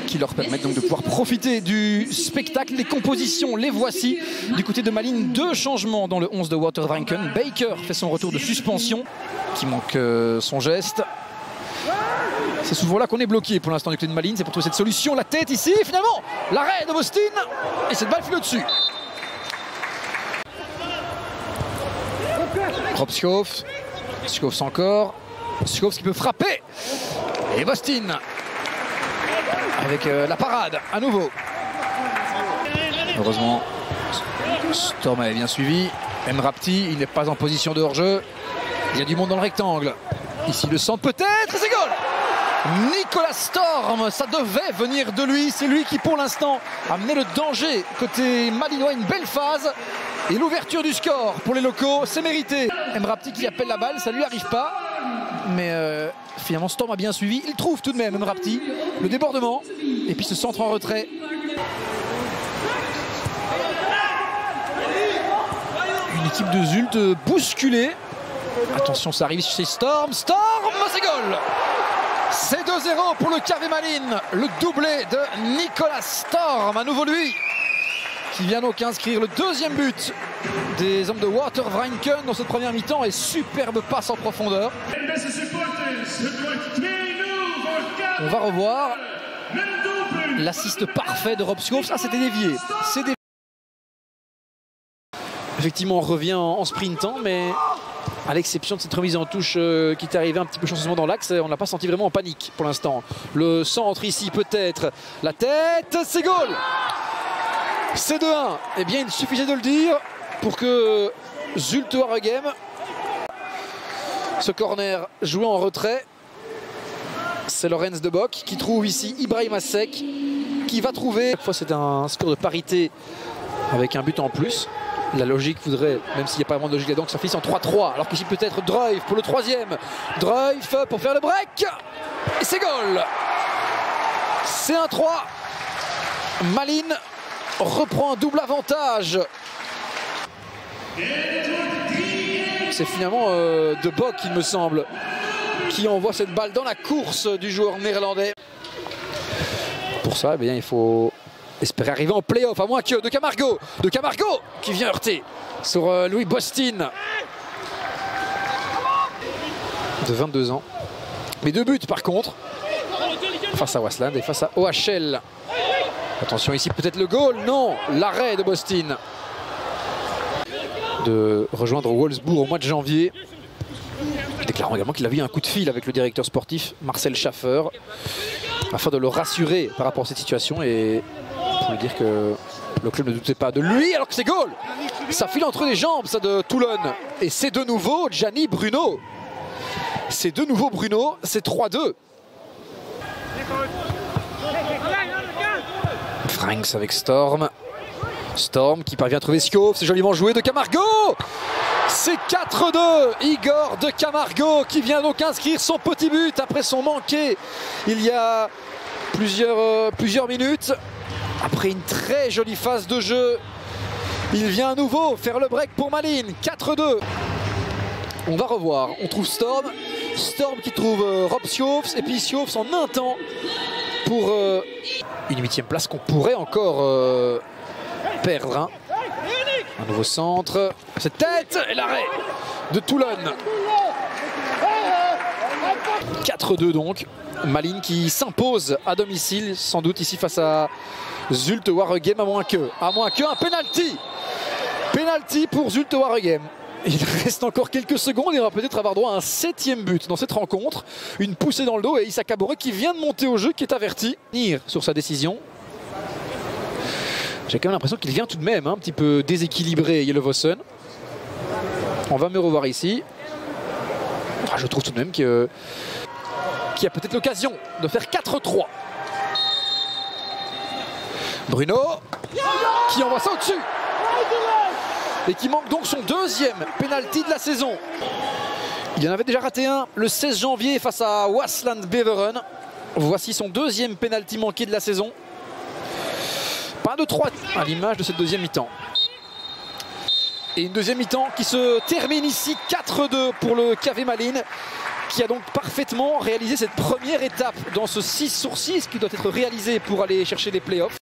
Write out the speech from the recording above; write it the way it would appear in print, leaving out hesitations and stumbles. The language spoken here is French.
qui leur permettent donc de pouvoir profiter du spectacle. Les compositions, les voici. Du côté de Malines, 2 changements dans le 11 de Watervranken. Baker fait son retour de suspension, qui manque son geste. C'est souvent là qu'on est bloqué pour l'instant du côté de Malines. C'est pour trouver cette solution. La tête ici, finalement, l'arrêt de Bostin. Et cette balle file au-dessus. Robskov. Skov encore. Skov qui peut frapper. Et Bostin. Avec la parade à nouveau. Heureusement, Storm avait bien suivi. Mrapti, il n'est pas en position de hors-jeu. Il y a du monde dans le rectangle. Ici le centre peut-être, et c'est goal. Nicolas Storm, ça devait venir de lui. C'est lui qui pour l'instant a mené le danger côté malinois. Une belle phase. Et l'ouverture du score pour les locaux, c'est mérité. Mrapti qui appelle la balle, ça lui arrive pas. Mais finalement Storm a bien suivi. Il trouve tout de même Mrapti. Le débordement. Et puis ce centre en retrait. Une équipe de Zult bousculée. Attention, ça arrive chez Storm. Storm, c'est goal. C'est 2-0 pour le KV Malines. Le doublé de Nicolas Storm. À nouveau lui qui vient donc inscrire le 2e but des hommes de Watervranken dans cette première mi-temps. Et superbe passe en profondeur. On va revoir l'assist parfait de Robskov. Ça, c'était dévié. Effectivement, on revient en sprintant, mais à l'exception de cette remise en touche qui est arrivée un petit peu chanceusement dans l'axe, on n'a pas senti vraiment en panique pour l'instant. Le centre ici, peut-être. La tête, c'est goal. C'est 2-1. Eh bien, il suffisait de le dire pour que Zulte Waregem. Ce corner joué en retrait. C'est Lorenz de Bock qui trouve ici Ibrahim Assek qui va trouver. Cette fois, c'est un score de parité avec un but en plus. La logique voudrait, même s'il n'y a pas vraiment de logique là-dedans, que ça finisse en 3-3. Alors qu'ici peut-être Drive pour le 3e. Drive pour faire le break. Et c'est goal. C'est 1-3. Malines reprend un double avantage. C'est finalement De Bock, il me semble, qui envoie cette balle dans la course du joueur néerlandais. Pour ça, eh bien, il faut espérer arriver en play-off, à moins que de Camargo qui vient heurter sur Louis Bostin, de 22 ans. Mais 2 buts par contre, face à Wasland et face à OHL. Attention ici, peut-être le goal, non, l'arrêt de Bostin. De rejoindre Wolfsburg au mois de janvier, déclarant également qu'il avait eu un coup de fil avec le directeur sportif Marcel Schaffer afin de le rassurer par rapport à cette situation et pour lui dire que le club ne doutait pas de lui, alors que c'est goal. Ça file entre les jambes, ça, de Toulon. Et c'est de nouveau Gianni Bruno. C'est de nouveau Bruno, c'est 3-2. Franks avec Storm. Storm qui parvient à trouver Skov, c'est joliment joué de Camargo. C'est 4-2. Igor de Camargo qui vient donc inscrire son petit but après son manqué il y a plusieurs minutes. Après une très jolie phase de jeu, il vient à nouveau faire le break pour Malines. 4-2. On va revoir. On trouve Storm. Storm qui trouve Robskov. Et puis Skov en un temps pour une 8e place qu'on pourrait encore perdre. Hein. Un nouveau centre. Cette tête et l'arrêt de Toulon. 4-2 donc. Malines qui s'impose à domicile, sans doute ici face à Zulte Waregem, à moins qu'un penalty. Penalty pour Zulte Waregem. Il reste encore quelques secondes et on va peut-être avoir droit à un 7e but dans cette rencontre. Une poussée dans le dos et Issa Kabore qui vient de monter au jeu, qui est averti. Sur sa décision. J'ai quand même l'impression qu'il vient tout de même un petit peu déséquilibré, Yelevossen. On va me revoir ici. Je trouve tout de même qu'il y a peut-être l'occasion de faire 4-3. Bruno qui envoie ça au-dessus et qui manque donc son 2e penalty de la saison. Il en avait déjà raté un le 16 janvier face à Wasland Beveren. Voici son 2e penalty manqué de la saison. Pas de 3 à l'image de cette 2e mi-temps. Et une 2e mi-temps qui se termine ici 4-2 pour le KV Malines, qui a donc parfaitement réalisé cette première étape dans ce 6 sur 6 qui doit être réalisé pour aller chercher les playoffs.